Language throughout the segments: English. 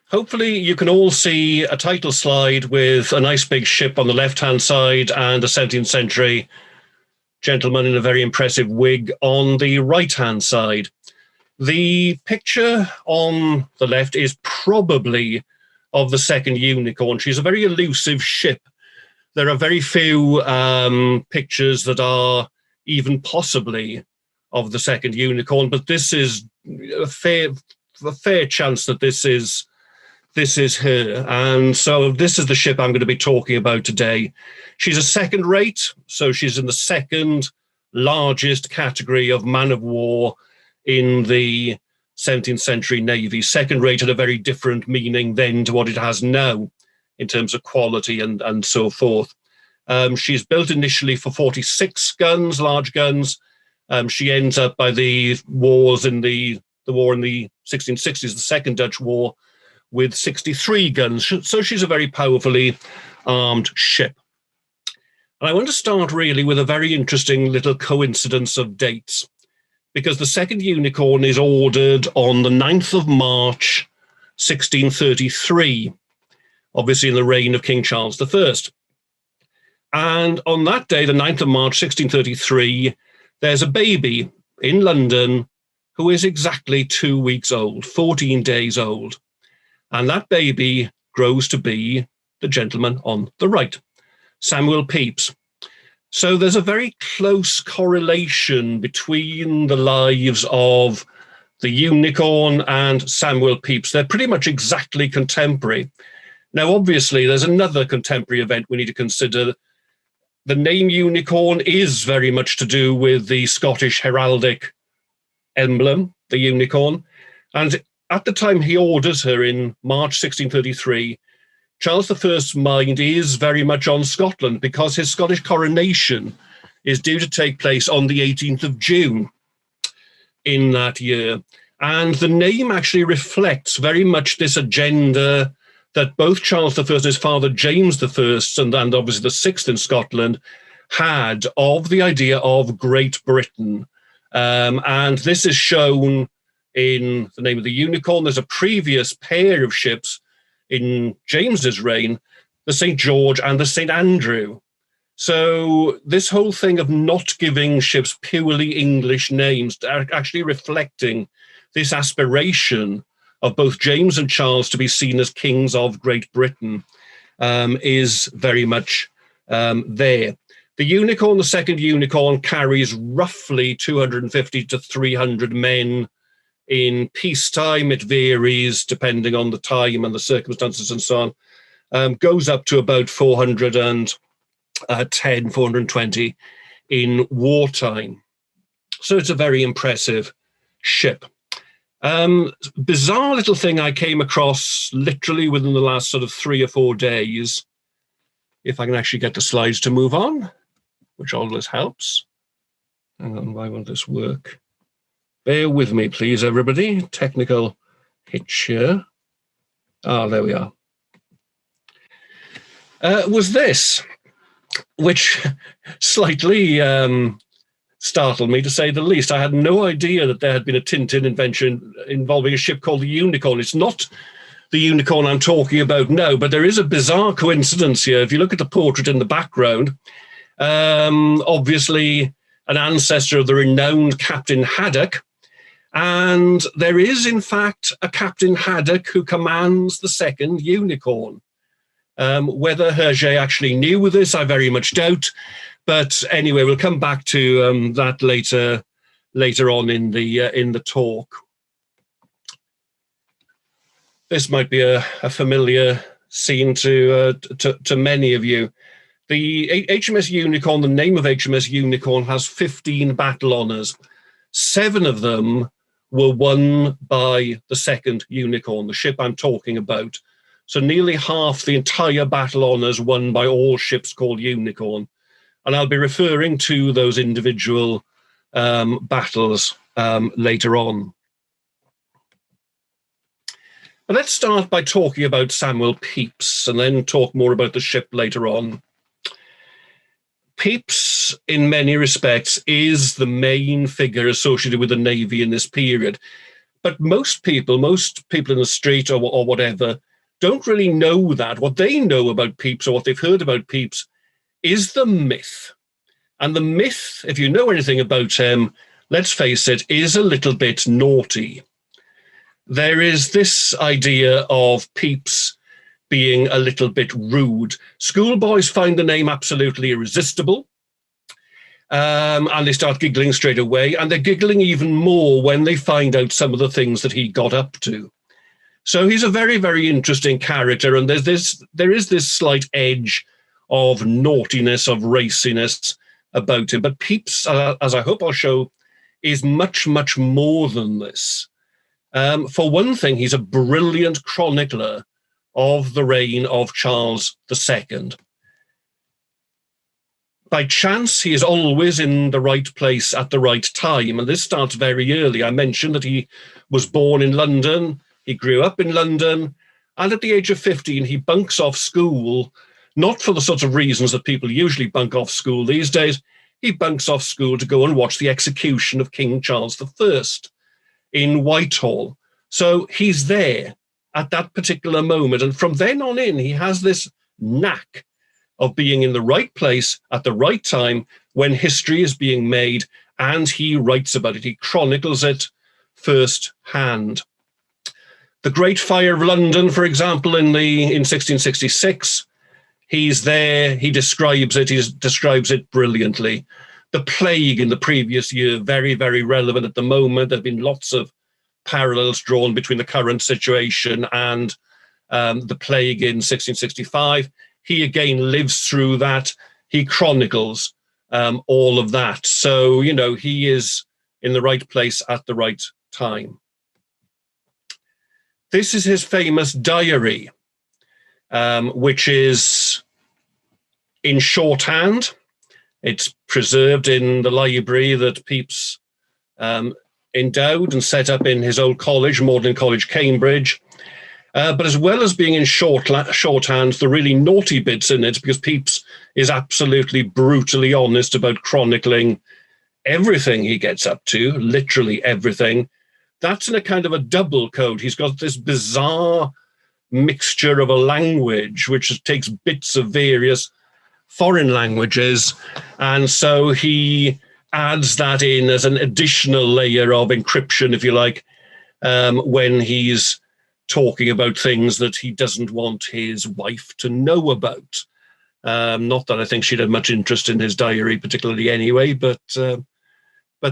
Hopefully you can all see a title slide with a nice big ship on the left-hand side and a 17th century gentleman in a very impressive wig on the right-hand side. The picture on the left is probably of the second Unicorn. She's a very elusive ship. There are very few pictures that are even possibly of the second Unicorn, but this is a fair chance that this is her. And so this is the ship I'm going to be talking about today. She's a second rate, so she's in the second largest category of man of war in the 17th century Navy. Second rate had a very different meaning then to what it has now in terms of quality and so forth. She's built initially for 46 guns, large guns. She ends up by the war in the 1660s, the Second Dutch War, with 63 guns. So she's a very powerfully armed ship. And I want to start really with a very interesting little coincidence of dates, because the second Unicorn is ordered on the 9th of March, 1633, obviously in the reign of King Charles I. And on that day, the 9th of March, 1633, there's a baby in London who is exactly 2 weeks old, 14 days old. And that baby grows to be the gentleman on the right, Samuel Pepys. So there's a very close correlation between the lives of the Unicorn and Samuel Pepys. They're pretty much exactly contemporary. Now, obviously, there's another contemporary event we need to consider. The name Unicorn is very much to do with the Scottish heraldic emblem, the unicorn. And at the time he orders her in March 1633, Charles I's mind is very much on Scotland because his Scottish coronation is due to take place on the 18th of June in that year. And the name actually reflects very much this agenda that both Charles I and his father James I, and obviously the sixth in Scotland, had of the idea of Great Britain. And this is shown in the name of the Unicorn. There's a previous pair of ships in James's reign, the St. George and the St. Andrew. So this whole thing of not giving ships purely English names, actually reflecting this aspiration of both James and Charles to be seen as kings of Great Britain, is very much there. The Unicorn, the second Unicorn, carries roughly 250 to 300 men. In peacetime, it varies depending on the time and the circumstances and so on. Goes up to about 410, 420 in wartime. So it's a very impressive ship. Bizarre little thing I came across literally within the last sort of 3 or 4 days, if I can actually get the slides to move on, which always helps. Hang on, why won't this work? Bear with me, please, everybody. Technical hitch here. Ah, there we are. Was this, which slightly startled me, to say the least. I had no idea that there had been a Tintin invention involving a ship called the Unicorn. It's not the Unicorn I'm talking about now, but there is a bizarre coincidence here. If you look at the portrait in the background, obviously an ancestor of the renowned Captain Haddock. And there is, in fact, a Captain Haddock who commands the second Unicorn. Whether Hergé actually knew this, I very much doubt. But anyway, we'll come back to that later on in the talk. This might be a familiar scene to many of you. The HMS Unicorn, the name of HMS Unicorn, has 15 battle honours. 7 of them were won by the second Unicorn, the ship I'm talking about. So nearly half the entire battle honours won by all ships called Unicorn. And I'll be referring to those individual battles later on. But let's start by talking about Samuel Pepys and then talk more about the ship later on. Pepys, in many respects, is the main figure associated with the Navy in this period. But most people in the street or whatever, don't really know that. What they know about Pepys, or what they've heard about Pepys, is the myth. And the myth, if you know anything about him, let's face it, is a little bit naughty. There is this idea of Pepys being a little bit rude. Schoolboys find the name absolutely irresistible. And they start giggling straight away. And they're giggling even more when they find out some of the things that he got up to. So he's a very, very interesting character. And there is this slight edge of naughtiness, of raciness about him. But Pepys, as I hope I'll show, is much, much more than this. For one thing, he's a brilliant chronicler of the reign of Charles II. By chance, he is always in the right place at the right time. And this starts very early. I mentioned that he was born in London. He grew up in London. And at the age of 15, he bunks off school, not for the sort of reasons that people usually bunk off school these days. He bunks off school to go and watch the execution of King Charles I in Whitehall. So he's there at that particular moment. And from then on in, he has this knack of being in the right place at the right time when history is being made, and he writes about it. He chronicles it firsthand. The Great Fire of London, for example, in 1666, he's there, he describes it brilliantly. The plague in the previous year, very, very relevant at the moment. There have been lots of parallels drawn between the current situation and the plague in 1665. He again lives through that. He chronicles all of that. So, he is in the right place at the right time. This is his famous diary, which is in shorthand. It's preserved in the library that Pepys endowed and set up in his old college, Magdalen College, Cambridge. But as well as being in shorthand, the really naughty bits in it, because Pepys is absolutely brutally honest about chronicling everything he gets up to, literally everything. That's in a kind of a double code. He's got this bizarre mixture of a language which takes bits of various foreign languages. And so he adds that in as an additional layer of encryption, if you like, when he's talking about things that he doesn't want his wife to know about. Not that I think she'd have much interest in his diary particularly anyway, but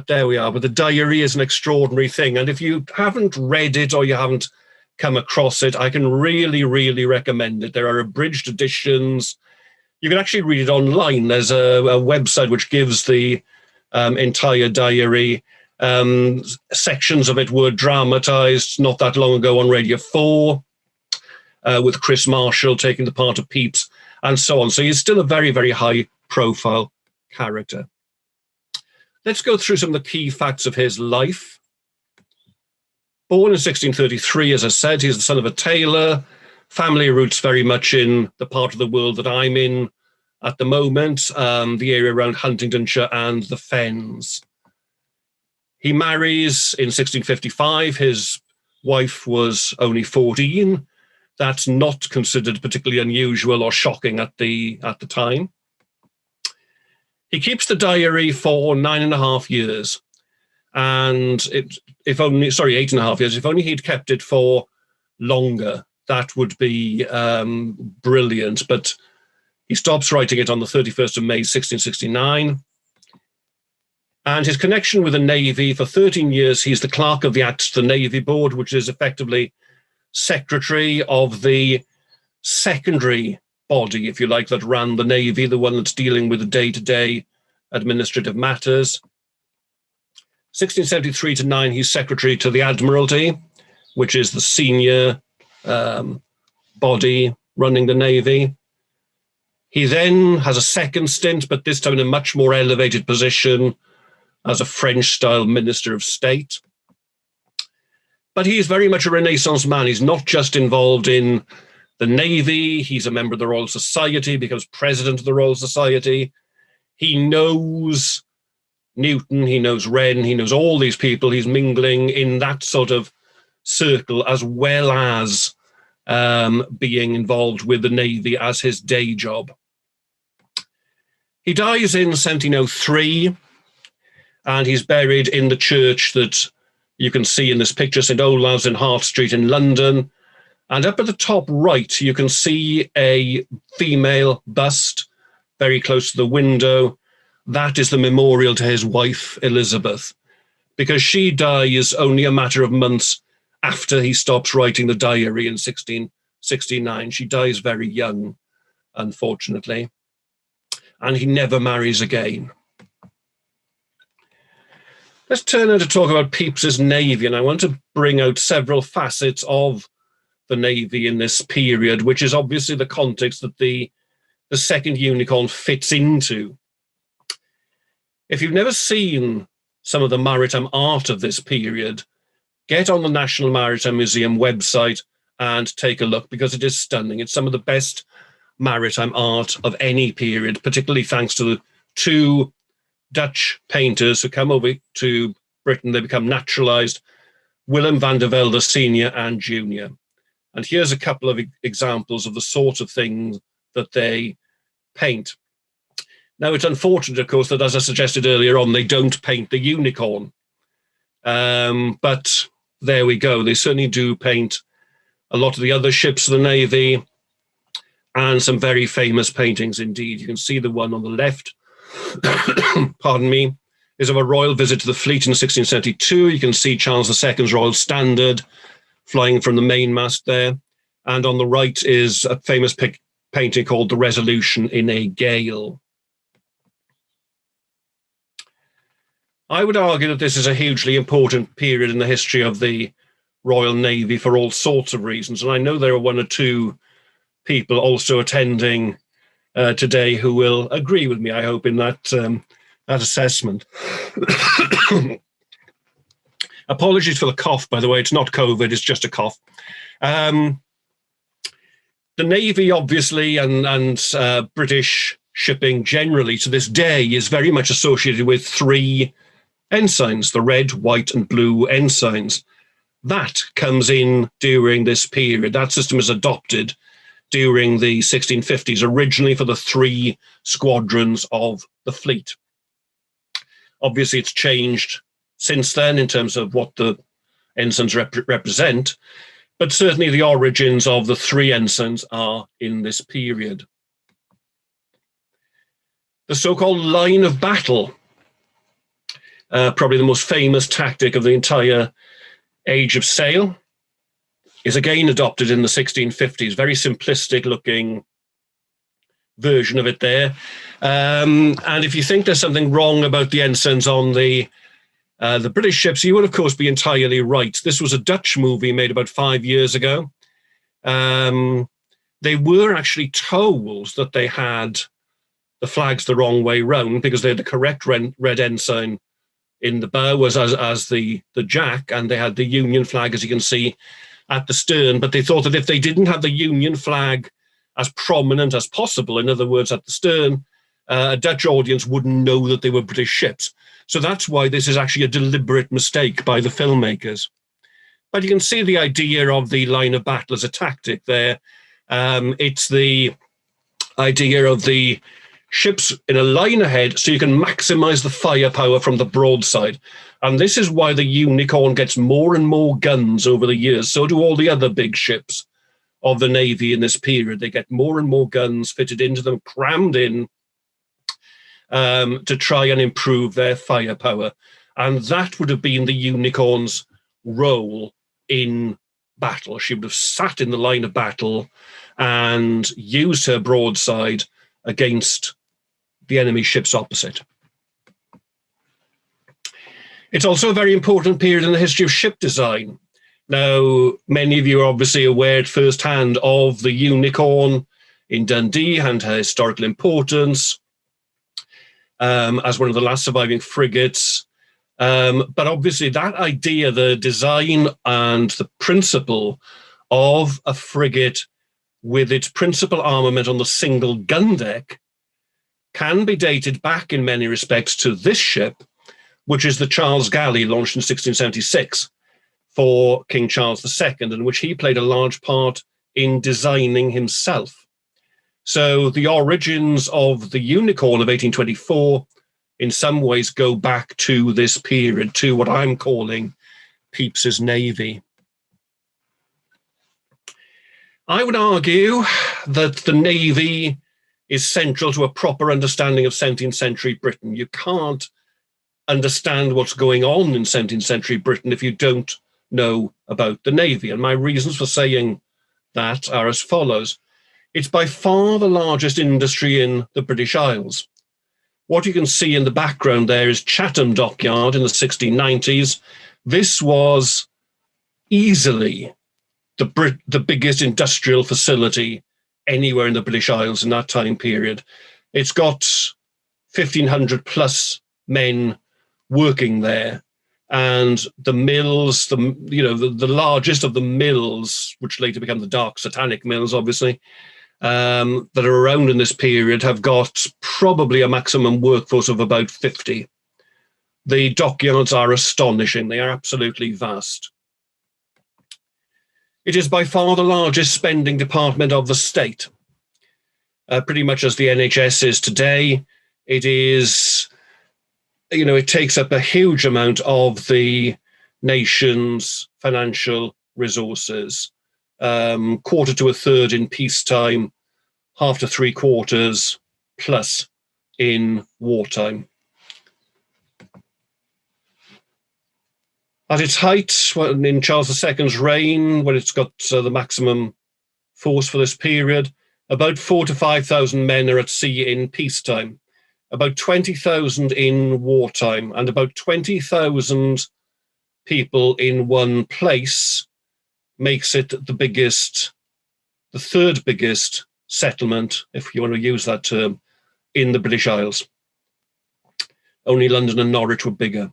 there we are. But the diary is an extraordinary thing. And if you haven't read it or you haven't come across it, I can really, really recommend it. There are abridged editions. You can actually read it online. There's a website which gives the entire diary. Sections of it were dramatized not that long ago on Radio 4, with Chris Marshall taking the part of Pepys and so on. So he's still a very, very high profile character. Let's go through some of the key facts of his life. Born in 1633, as I said, he's the son of a tailor. Family roots very much in the part of the world that I'm in at the moment, the area around Huntingdonshire and the Fens. He marries in 1655. His wife was only 14. That's not considered particularly unusual or shocking at the time. He keeps the diary for 9.5 years. And 8.5 years. If only he'd kept it for longer, that would be brilliant. But he stops writing it on the 31st of May, 1669. And his connection with the Navy, for 13 years, he's the clerk of the Acts of the Navy Board, which is effectively secretary of the secondary body, if you like, that ran the Navy, the one that's dealing with the day-to-day administrative matters. 1673 to 9, he's secretary to the Admiralty, which is the senior body running the Navy. He then has a second stint, but this time in a much more elevated position as a French-style Minister of State. But he's very much a Renaissance man. He's not just involved in the Navy. He's a member of the Royal Society, becomes president of the Royal Society. He knows Newton, he knows Wren, he knows all these people. He's mingling in that sort of circle, as well as being involved with the Navy as his day job. He dies in 1703, and he's buried in the church that you can see in this picture, St Olave's in Hart Street in London. And up at the top right, you can see a female bust very close to the window. That is the memorial to his wife, Elizabeth, because she dies only a matter of months after he stops writing the diary in 1669. She dies very young, unfortunately, and he never marries again. Let's turn now to talk about Pepys's Navy, and I want to bring out several facets of the Navy in this period, which is obviously the context that the second unicorn fits into. If you've never seen some of the maritime art of this period, get on the National Maritime Museum website and take a look, because it is stunning. It's some of the best maritime art of any period, particularly thanks to the two Dutch painters who come over to Britain. They become naturalized, Willem van der Velde Senior and Junior. And here's a couple of examples of the sort of things that they paint. Now, it's unfortunate, of course, that, as I suggested earlier on, they don't paint the unicorn. But there we go. They certainly do paint a lot of the other ships of the Navy, and some very famous paintings indeed. You can see the one on the left, pardon me, is of a royal visit to the fleet in 1672. You can see Charles II's Royal Standard flying from the mainmast there. And on the right is a famous painting called The Resolution in a Gale. I would argue that this is a hugely important period in the history of the Royal Navy for all sorts of reasons. And I know there are one or two people also attending today who will agree with me, I hope, in that assessment. Apologies for the cough, by the way. It's not COVID, it's just a cough. The Navy, obviously, and British shipping generally to this day is very much associated with three ensigns, the red, white, and blue ensigns. That comes in during this period. That system is adopted during the 1650s, originally for the three squadrons of the fleet. Obviously, it's changed since then in terms of what the ensigns represent, but certainly the origins of the three ensigns are in this period. The so-called line of battle, probably the most famous tactic of the entire age of sail, is again adopted in the 1650s. Very simplistic looking version of it there. And if you think there's something wrong about the ensigns on the British ships, you would of course be entirely right. This was a Dutch movie made about 5 years ago. They were actually told that they had the flags the wrong way round, because they had the correct red ensign in the bow as the jack, and they had the Union flag, as you can see, at the stern. But they thought that if they didn't have the Union flag as prominent as possible, in other words, at the stern, a Dutch audience wouldn't know that they were British ships. So that's why this is actually a deliberate mistake by the filmmakers. But you can see the idea of the line of battle as a tactic there. It's the idea of the ships in a line ahead so you can maximize the firepower from the broadside. And this is why the Unicorn gets more and more guns over the years. So do all the other big ships of the Navy in this period. They get more and more guns fitted into them, crammed in, to try and improve their firepower. And that would have been the Unicorn's role in battle. She would have sat in the line of battle and used her broadside against the enemy ships opposite. It's also a very important period in the history of ship design. Now, many of you are obviously aware firsthand of the Unicorn in Dundee and her historical importance as one of the last surviving frigates. But obviously that idea, the design and the principle of a frigate with its principal armament on the single gun deck can be dated back in many respects to this ship, which is the Charles Galley, launched in 1676. for King Charles II, in which he played a large part in designing himself. So the origins of the Unicorn of 1824 in some ways go back to this period, to what I'm calling Pepys's Navy. I would argue that the Navy is central to a proper understanding of 17th century Britain. You can't understand what's going on in 17th century Britain if you don't know about the Navy. And my reasons for saying that are as follows. It's by far the largest industry in the British Isles. What you can see in the background there is Chatham Dockyard in the 1690s. This was easily the biggest industrial facility anywhere in the British Isles in that time period. It's got 1,500 plus men working there, and the mills, the largest of the mills, which later become the dark satanic mills, obviously, that are around in this period, have got probably a maximum workforce of about 50. The dockyards are astonishing. They are absolutely vast. It is by far the largest spending department of the state, pretty much as the NHS is today. It is, it takes up a huge amount of the nation's financial resources, quarter to a third in peacetime, half to three quarters plus in wartime. At its height, in Charles II's reign, when it's got the maximum force for this period, about 4,000 to 5,000 men are at sea in peacetime, about 20,000 in wartime, and about 20,000 people in one place makes it the third biggest settlement, if you want to use that term, in the British Isles. Only London and Norwich were bigger.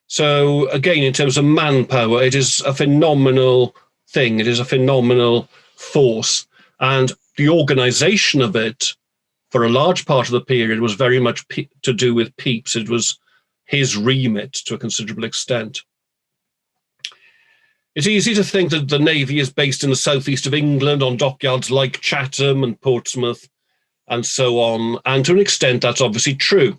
So again, in terms of manpower, it is a phenomenal thing. It is a phenomenal force. And the organization of it, for a large part of the period, was very much to do with Pepys. It was his remit to a considerable extent. It's easy to think that the Navy is based in the southeast of England on dockyards like Chatham and Portsmouth and so on. And to an extent, that's obviously true.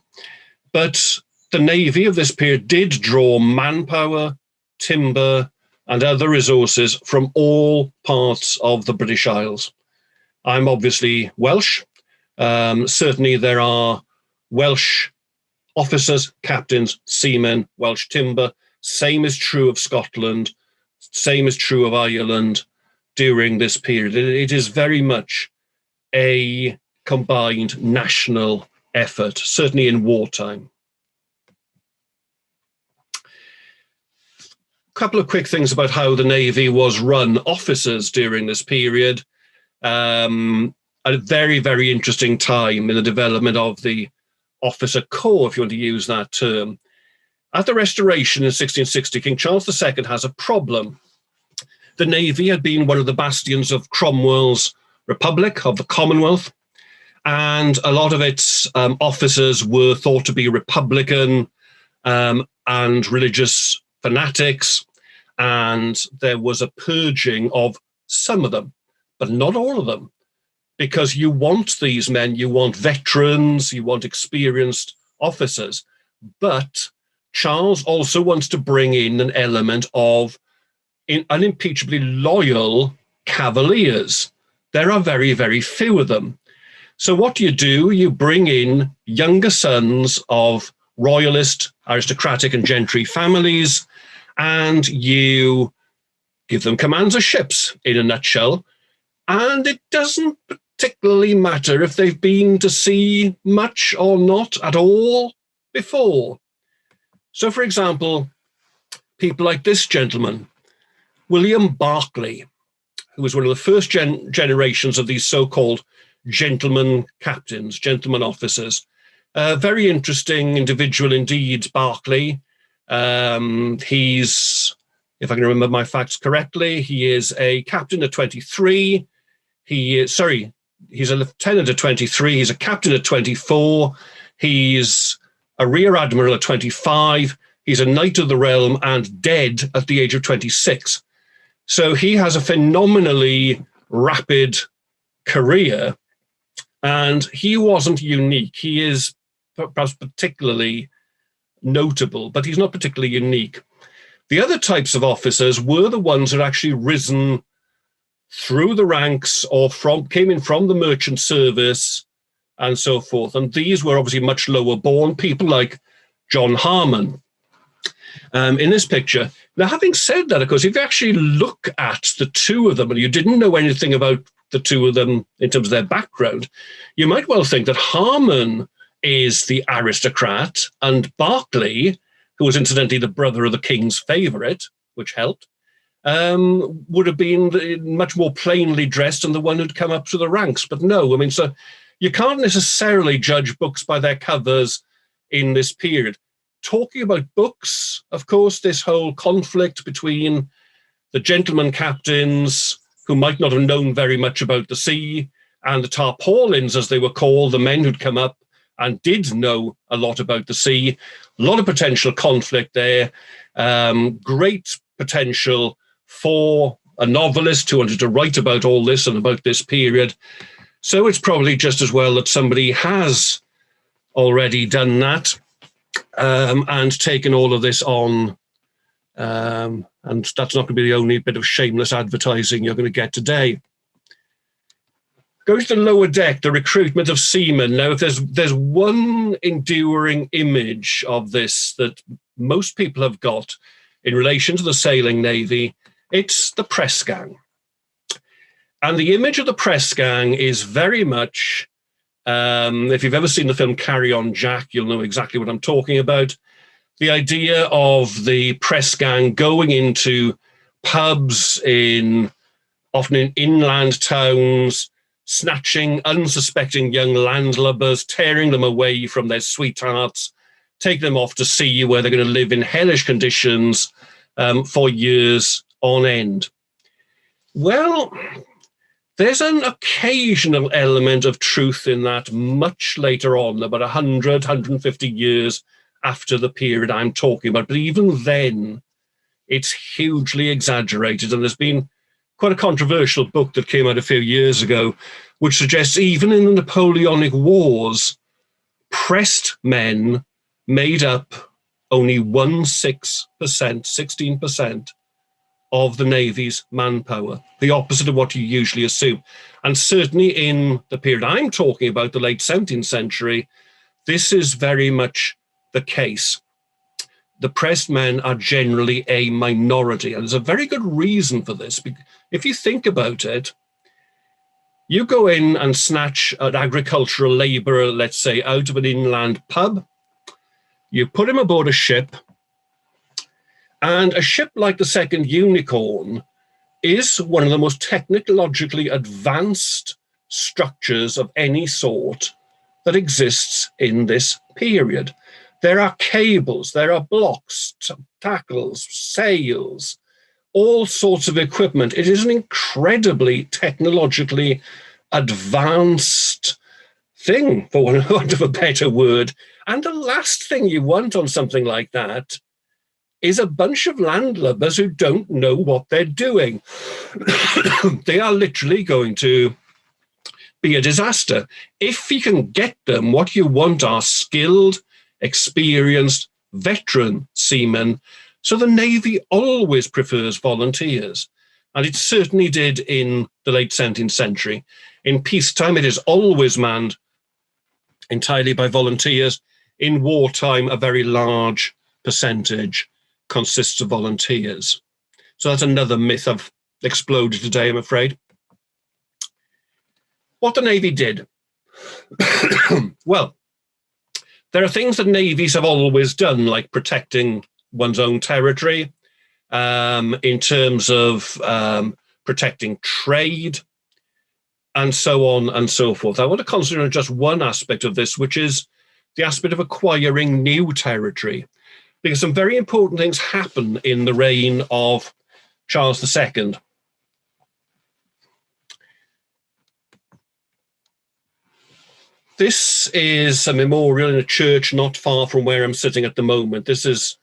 But the Navy of this period did draw manpower, timber, and other resources from all parts of the British Isles. I'm obviously Welsh. Certainly there are Welsh officers, captains, seamen, Welsh timber. Same is true of Scotland. Same is true of Ireland during this period. It is very much a combined national effort, certainly in wartime. Couple of quick things about how the Navy was run. Officers during this period, a very, very interesting time in the development of the officer corps, if you want to use that term. At the Restoration in 1660, King Charles II has a problem. The Navy had been one of the bastions of Cromwell's Republic, of the Commonwealth, and a lot of its officers were thought to be Republican and religious fanatics, and there was a purging of some of them, but not all of them, because you want these men, you want veterans, you want experienced officers, but Charles also wants to bring in an element of unimpeachably loyal cavaliers. There are very, very few of them. So what do? You bring in younger sons of royalist, aristocratic and gentry families, and you give them commands of ships, in a nutshell. And it doesn't particularly matter if they've been to sea much or not at all before. So, for example, people like this gentleman, William Berkeley, who was one of the first generations of these so-called gentleman captains, gentleman officers. Very interesting individual indeed, Berkeley. He's, if I can remember my facts correctly, he is a captain at 23. He's a lieutenant at 23. He's a captain at 24. He's a rear admiral at 25. He's a knight of the realm and dead at the age of 26. So he has a phenomenally rapid career, and he wasn't unique. He is perhaps particularly notable, but he's not particularly unique. The other types of officers were the ones who had actually risen through the ranks or came in from the merchant service and so forth. And these were obviously much lower born, people like John Harmon in this picture. Now, having said that, of course, if you actually look at the two of them and you didn't know anything about the two of them in terms of their background, you might well think that Harmon is the aristocrat and Berkeley, who was incidentally the brother of the king's favourite, which helped, would have been much more plainly dressed and the one who'd come up through the ranks. But no, I mean, so you can't necessarily judge books by their covers in this period. Talking about books, of course, this whole conflict between the gentleman captains who might not have known very much about the sea and the tarpaulins, as they were called, the men who'd come up and did know a lot about the sea. A lot of potential conflict there. Great potential for a novelist who wanted to write about all this and about this period. So it's probably just as well that somebody has already done that and taken all of this on. And that's not going to be the only bit of shameless advertising you're going to get today. Going to the lower deck, the recruitment of seamen. Now, if there's one enduring image of this that most people have got in relation to the sailing navy, it's the press gang. And the image of the press gang is very much, if you've ever seen the film Carry On Jack, you'll know exactly what I'm talking about. The idea of the press gang going into pubs often in inland towns, snatching unsuspecting young landlubbers, tearing them away from their sweethearts, taking them off to sea where they're going to live in hellish conditions for years on end. Well, there's an occasional element of truth in that much later on, about 100, 150 years after the period I'm talking about. But even then, it's hugely exaggerated. And there's been quite a controversial book that came out a few years ago, which suggests even in the Napoleonic Wars, pressed men made up only 16% of the Navy's manpower, the opposite of what you usually assume. And certainly in the period I'm talking about, the late 17th century, this is very much the case. The pressed men are generally a minority, and there's a very good reason for this. If you think about it, you go in and snatch an agricultural labourer, let's say, out of an inland pub, you put him aboard a ship, and a ship like the Second Unicorn is one of the most technologically advanced structures of any sort that exists in this period. There are cables, there are blocks, tackles, sails, all sorts of equipment. It is an incredibly technologically advanced thing, for want of a better word. And the last thing you want on something like that is a bunch of landlubbers who don't know what they're doing. They are literally going to be a disaster. If you can get them, what you want are skilled, experienced, veteran seamen. So the Navy always prefers volunteers. And it certainly did in the late 17th century. In peacetime, it is always manned entirely by volunteers. In wartime, a very large percentage consists of volunteers. So that's another myth I've exploded today, I'm afraid. What the Navy did. Well, there are things that navies have always done, like protecting one's own territory, in terms of protecting trade, and so on and so forth. I want to concentrate on just one aspect of this, which is the aspect of acquiring new territory, because some very important things happen in the reign of Charles II. This is a memorial in a church not far from where I'm sitting at the moment. This is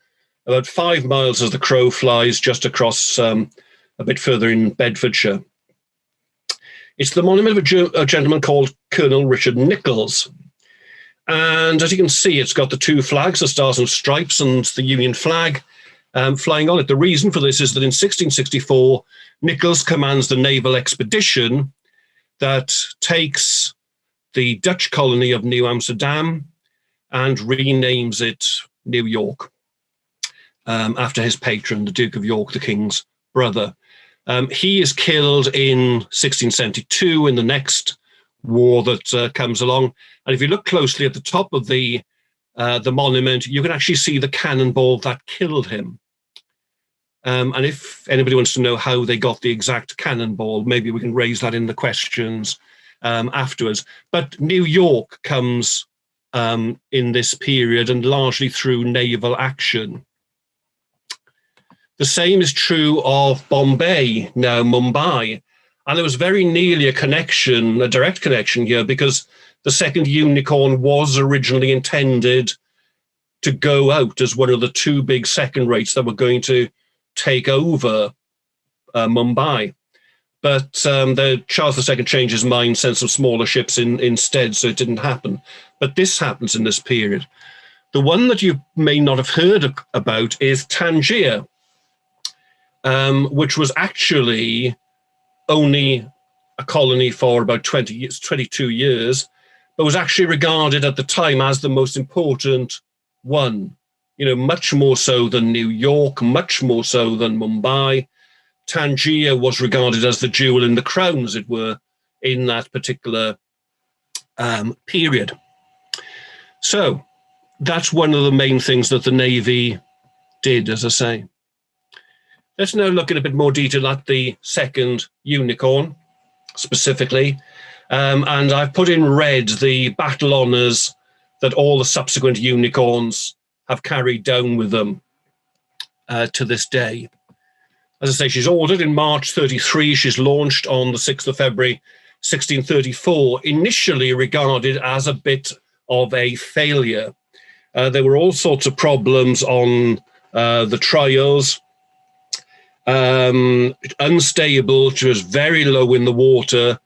about 5 miles as the crow flies, just across a bit further in Bedfordshire. It's the monument of a gentleman called Colonel Richard Nichols. And as you can see, it's got the 2 flags, the Stars and Stripes and the Union flag, flying on it. The reason for this is that in 1664, Nichols commands the naval expedition that takes the Dutch colony of New Amsterdam and renames it New York, after his patron, the Duke of York, the King's brother. He is killed in 1672 in the next war that comes along. And if you look closely at the top of the monument, you can actually see the cannonball that killed him. And if anybody wants to know how they got the exact cannonball, maybe we can raise that in the questions afterwards. But New York comes in this period, and largely through naval action. The same is true of Bombay, now Mumbai. And there was very nearly a direct connection here, because the second Unicorn was originally intended to go out as one of the 2 big second rates that were going to take over Mumbai. But Charles II changed his mind, sent some smaller ships instead, so it didn't happen. But this happens in this period. The one that you may not have heard about is Tangier, which was actually only a colony for about 22 years, but was actually regarded at the time as the most important one. Much more so than New York, much more so than Mumbai. Tangier was regarded as the jewel in the crown, as it were, in that particular period. So that's one of the main things that the Navy did, as I say. Let's now look in a bit more detail at the second Unicorn, specifically. And I've put in red the battle honours that all the subsequent Unicorns have carried down with them to this day. As I say, she's ordered in March 33. She's launched on the 6th of February, 1634, initially regarded as a bit of a failure. There were all sorts of problems on the trials. Unstable, she was very low in the water.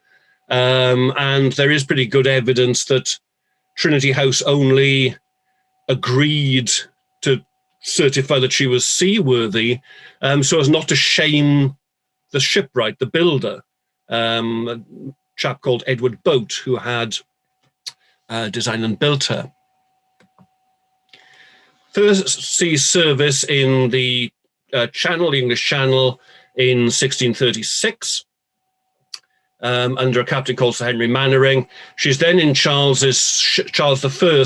And there is pretty good evidence that Trinity House only agreed to certify that she was seaworthy, so as not to shame the shipwright, the builder, a chap called Edward Boat, who had designed and built her. First sea service in the Channel, the English Channel, in 1636, under a captain called Sir Henry Mannering. She's then in Charles I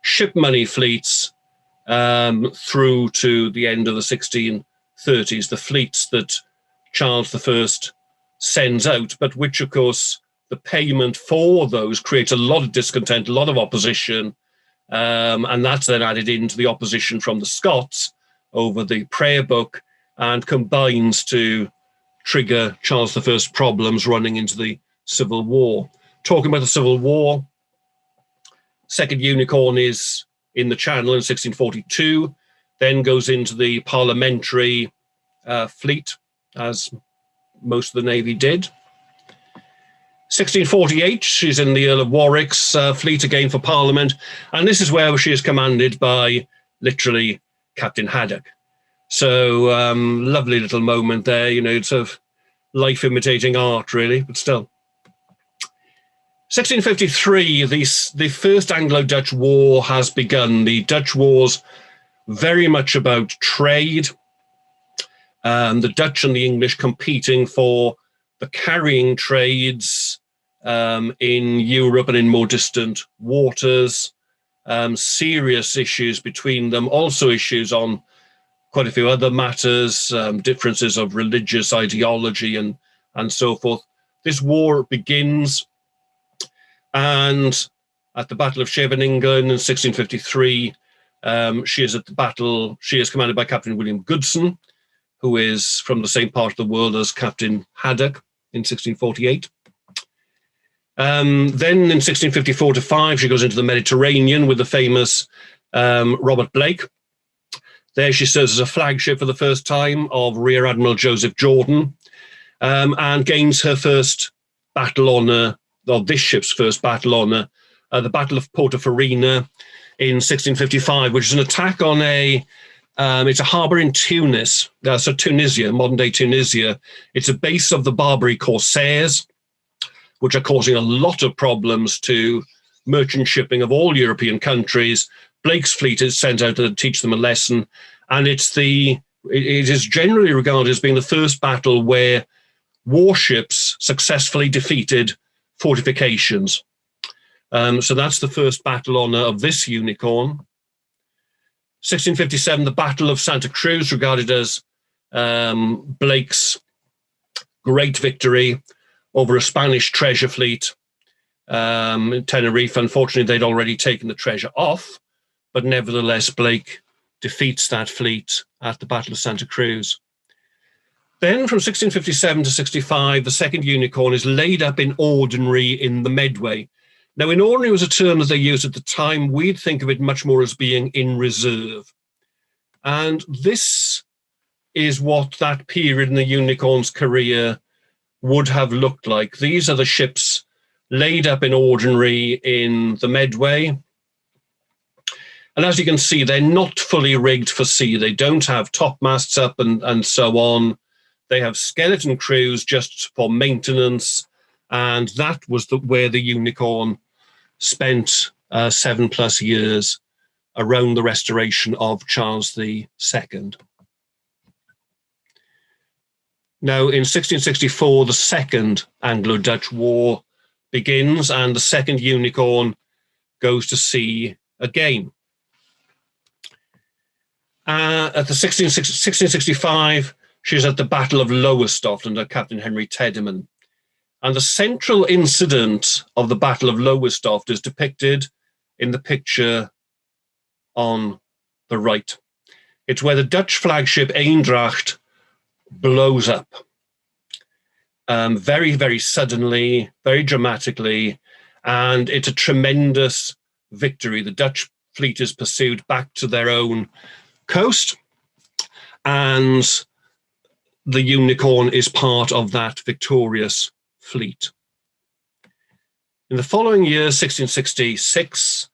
ship money fleets through to the end of the 1630s, the fleets that Charles I sends out, but which, of course, the payment for those creates a lot of discontent, a lot of opposition, and that's then added into the opposition from the Scots over the prayer book and combines to trigger Charles I's problems running into the Civil War. Talking about the Civil War, second Unicorn is in the Channel in 1642, then goes into the parliamentary fleet, as most of the Navy did. 1648, she's in the Earl of Warwick's fleet again for Parliament, and this is where she is commanded by literally Captain Haddock. So lovely little moment there, it's a life imitating art, really, but still. 1653, the first Anglo-Dutch War has begun. The Dutch War's very much about trade. The Dutch and the English competing for the carrying trades in Europe and in more distant waters. Serious issues between them, also issues on quite a few other matters, differences of religious ideology and so forth. This war begins, and at the Battle of Scheveningen in 1653, she is at the battle. She is commanded by Captain William Goodson, who is from the same part of the world as Captain Haddock in 1648. Then in 1654 to 5, she goes into the Mediterranean with the famous Robert Blake. There she serves as a flagship for the first time of Rear Admiral Joseph Jordan, and gains her first battle honour, or this ship's first battle honour, the Battle of Porto Farina in 1655, which is an attack on it's a harbour in Tunis, so Tunisia, modern-day Tunisia. It's a base of the Barbary Corsairs, which are causing a lot of problems to merchant shipping of all European countries. Blake's fleet is sent out to teach them a lesson, and it is generally regarded as being the first battle where warships successfully defeated fortifications. So that's the first battle honour of this unicorn. 1657, the Battle of Santa Cruz, regarded as Blake's great victory over a Spanish treasure fleet in Tenerife. Unfortunately, they'd already taken the treasure off, but nevertheless, Blake defeats that fleet at the Battle of Santa Cruz. Then from 1657 to 65, the second unicorn is laid up in ordinary in the Medway. Now, in ordinary was a term that they used at the time. We'd think of it much more as being in reserve. And this is what that period in the unicorn's career would have looked like. These are the ships laid up in ordinary in the Medway. And as you can see, they're not fully rigged for sea. They don't have topmasts up and so on. They have skeleton crews just for maintenance. And that was where the unicorn spent 7+ years around the restoration of Charles II. Now, in 1664, the Second Anglo-Dutch War begins, and the second unicorn goes to sea again. At the 1665, she's at the Battle of Lowestoft under Captain Henry Tedderman. And the central incident of the Battle of Lowestoft is depicted in the picture on the right. It's where the Dutch flagship Eendracht blows up. Very, very suddenly, very dramatically, and it's a tremendous victory. The Dutch fleet is pursued back to their own coast, and the unicorn is part of that victorious fleet. In the following year, 1666,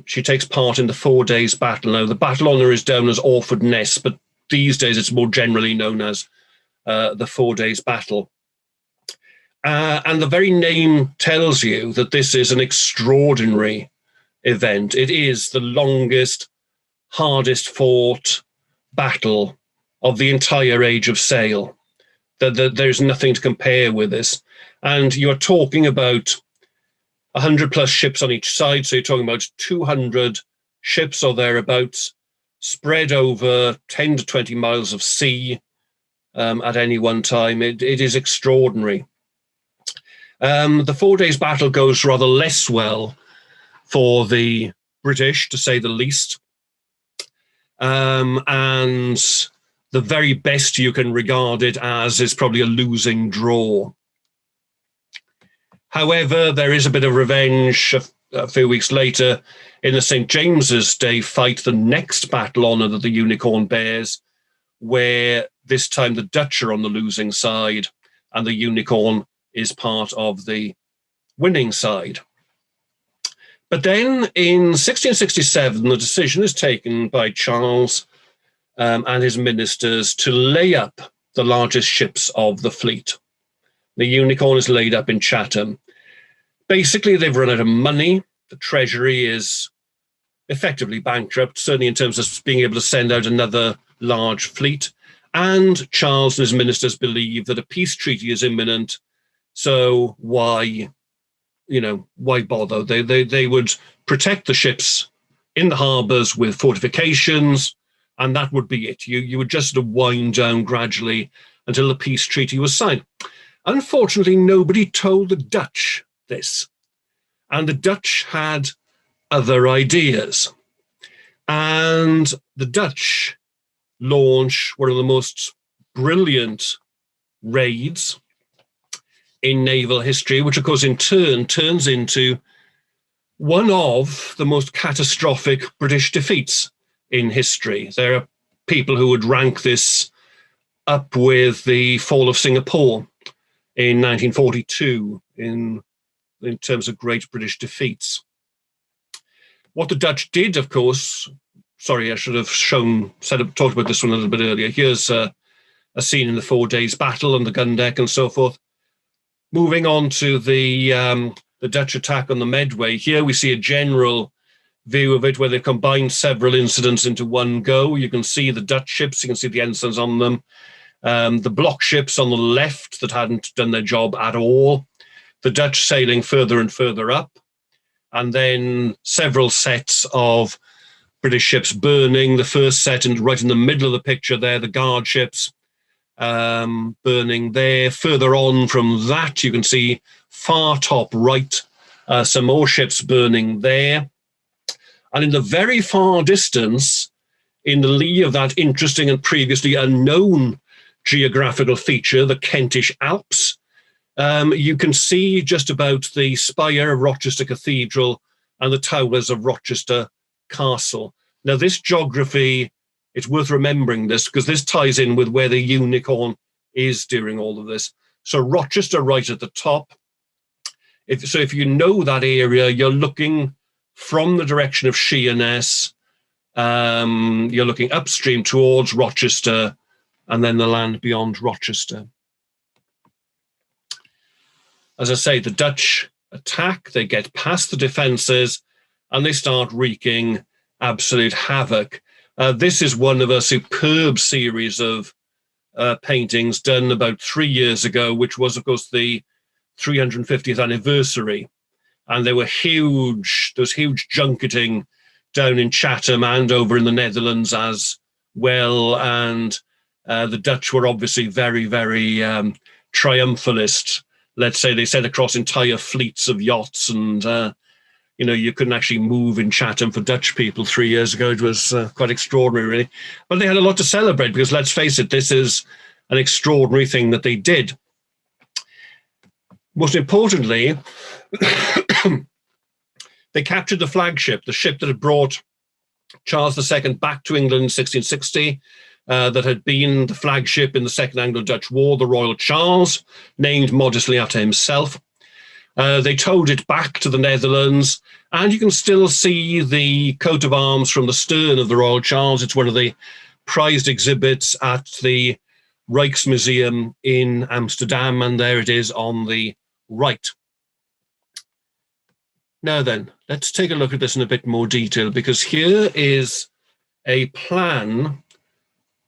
she takes part in the 4 days battle. Now, the battle honour is known as Orford Ness, but these days it's more generally known as the 4 days battle. And the very name tells you that this is an extraordinary event. It is the longest, hardest fought battle of the entire age of sail. There's nothing to compare with this. And you're talking about 100+ ships on each side. So you're talking about 200 ships or thereabouts spread over 10 to 20 miles of sea at any one time. It is extraordinary. The 4 days battle goes rather less well for the British, to say the least. And the very best you can regard it as is probably a losing draw. However, there is a bit of revenge a few weeks later in the St. James's Day fight, the next battle honour that the unicorn bears, where this time the Dutch are on the losing side and the unicorn is part of the winning side. But then in 1667, the decision is taken by Charles and his ministers to lay up the largest ships of the fleet. The unicorn is laid up in Chatham. Basically, they've run out of money. The Treasury is effectively bankrupt, certainly in terms of being able to send out another large fleet. And Charles and his ministers believe that a peace treaty is imminent. So why bother? They would protect the ships in the harbours with fortifications, and that would be it. You would just sort of wind down gradually until the peace treaty was signed. Unfortunately, nobody told the Dutch this, and the Dutch had other ideas. And the Dutch launch one of the most brilliant raids in naval history, which of course in turn turns into one of the most catastrophic British defeats. in history. There are people who would rank this up with the fall of Singapore in 1942 in terms of great British defeats. What the Dutch did, of course, sorry, I should have talked about this one a little bit earlier. Here's a scene in the 4 days battle on the gun deck and so forth. Moving on to the Dutch attack on the Medway, here we see a general view of it where they've combined several incidents into one go. You can see the Dutch ships, you can see the ensigns on them, the block ships on the left that hadn't done their job at all, the Dutch sailing further and further up, and then several sets of British ships burning. The first set right in the middle of the picture there, the guard ships burning there. Further on from that, you can see far top right, some more ships burning there. And in the very far distance, in the lee of that interesting and previously unknown geographical feature, the Kentish Alps, you can see just about the spire of Rochester Cathedral and the towers of Rochester Castle. Now, this geography, it's worth remembering this because this ties in with where the Unicorn is during all of this. So Rochester right at the top. If you know that area, you're looking from the direction of Sheerness, you're looking upstream towards Rochester and then the land beyond Rochester. As I say, the Dutch attack, they get past the defences and they start wreaking absolute havoc. This is one of a superb series of paintings done about 3 years ago, which was, of course, the 350th anniversary. And there was huge junketing down in Chatham and over in the Netherlands as well. And the Dutch were obviously very, very triumphalist. Let's say they sent across entire fleets of yachts and, you couldn't actually move in Chatham for Dutch people 3 years ago. It was quite extraordinary, really. But they had a lot to celebrate because, let's face it, this is an extraordinary thing that they did. Most importantly, they captured the flagship, the ship that had brought Charles II back to England in 1660, that had been the flagship in the Second Anglo-Dutch War, the Royal Charles, named modestly after himself. They towed it back to the Netherlands, and you can still see the coat of arms from the stern of the Royal Charles. It's one of the prized exhibits at the Rijksmuseum in Amsterdam, and there it is on the right. Now then, let's take a look at this in a bit more detail, because here is a plan,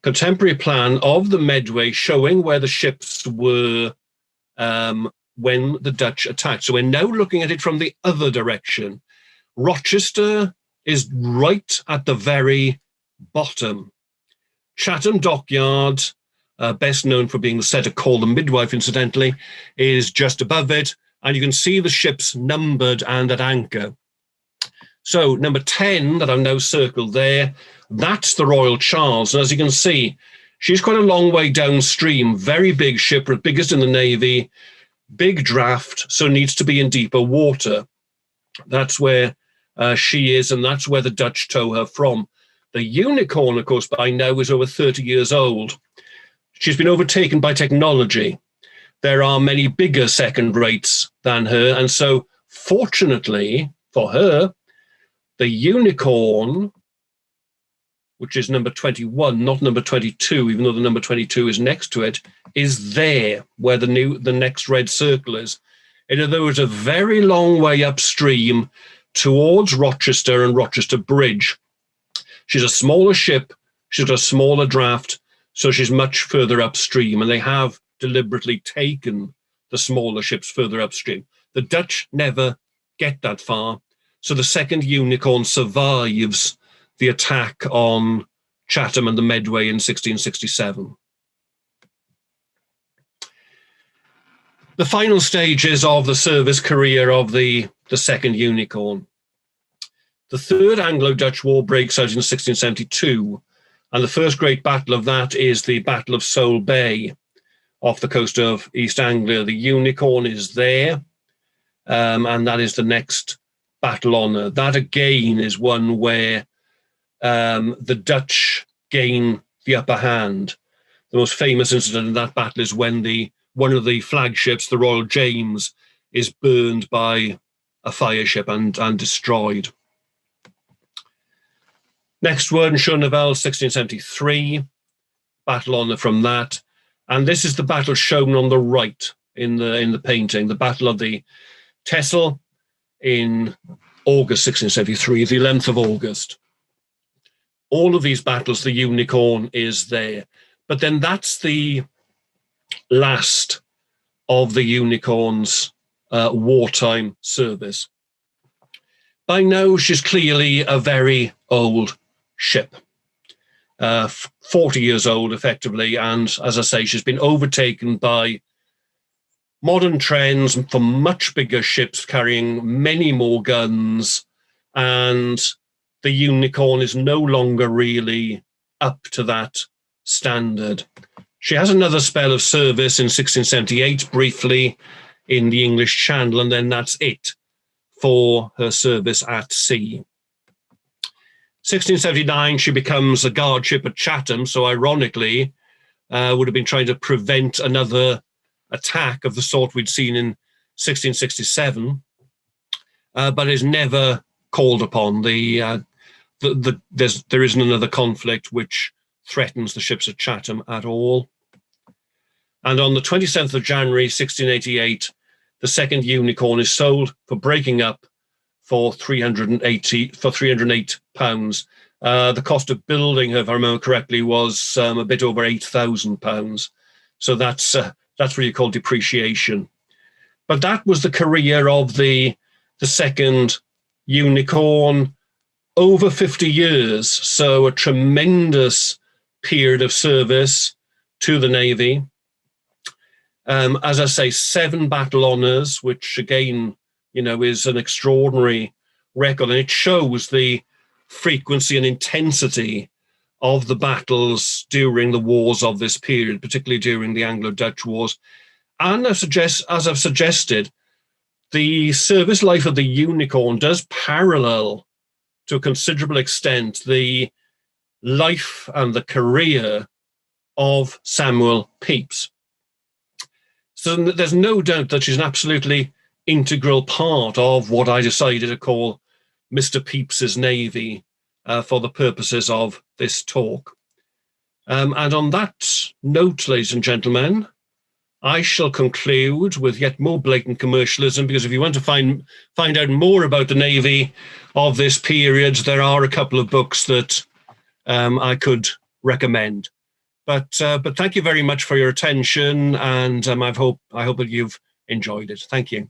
contemporary plan of the Medway showing where the ships were when the Dutch attacked. So we're now looking at it from the other direction. Rochester is right at the very bottom. Chatham Dockyard, best known for being the set of Call the Midwife, incidentally, is just above it. And you can see the ships numbered and at anchor. So number 10 that I've now circled there, that's the Royal Charles. And as you can see, she's quite a long way downstream, very big ship, biggest in the Navy, big draft, so needs to be in deeper water. That's where she is, and that's where the Dutch tow her from. The Unicorn, of course, by now is over 30 years old. She's been overtaken by technology. There are many bigger second rates than her, and so fortunately for her, the Unicorn, which is number 21, not number 22, even though the number 22 is next to it, is there where the next red circle is. In other words, a very long way upstream towards Rochester and Rochester Bridge. She's a smaller ship, she's got a smaller draft, so she's much further upstream, and they have deliberately taken the smaller ships further upstream. The Dutch never get that far, so the second Unicorn survives the attack on Chatham and the Medway in 1667. The final stages of the service career of the second Unicorn. The Third Anglo-Dutch War breaks out in 1672, and the first great battle of that is the Battle of Sole Bay off the coast of East Anglia. The Unicorn is there, and that is the next battle on her. That again is one where the Dutch gain the upper hand. The most famous incident in that battle is when one of the flagships, the Royal James, is burned by a fire ship and destroyed. Next one, Schooneveld, 1673, battle honour from that. And this is the battle shown on the right in the painting, the Battle of the Texel in August 1673, the 11th of August. All of these battles, the Unicorn is there. But then that's the last of the Unicorn's wartime service. By now, she's clearly a very old ship, 40 years old, effectively. And as I say, she's been overtaken by modern trends for much bigger ships carrying many more guns. And the Unicorn is no longer really up to that standard. She has another spell of service in 1678, briefly in the English Channel, and then that's it for her service at sea. 1679, she becomes a guard ship at Chatham, so ironically, would have been trying to prevent another attack of the sort we'd seen in 1667, but is never called upon. There isn't another conflict which threatens the ships at Chatham at all. And on the 27th of January, 1688, the second Unicorn is sold for breaking up for £308. The cost of building her, if I remember correctly, was a bit over £8,000. So that's what you call depreciation. But that was the career of the second Unicorn, over 50 years. So a tremendous period of service to the Navy. As I say, 7 battle honours, which again, is an extraordinary record, and it shows the frequency and intensity of the battles during the wars of this period, particularly during the Anglo-Dutch Wars. And as I've suggested, the service life of the Unicorn does parallel, to a considerable extent, the life and the career of Samuel Pepys. So there's no doubt that she's an absolutely integral part of what I decided to call Mr. Pepys's Navy for the purposes of this talk. And on that note, ladies and gentlemen, I shall conclude with yet more blatant commercialism, because if you want to find out more about the Navy of this period, there are a couple of books that I could recommend. But thank you very much for your attention, and I hope that you've enjoyed it. Thank you.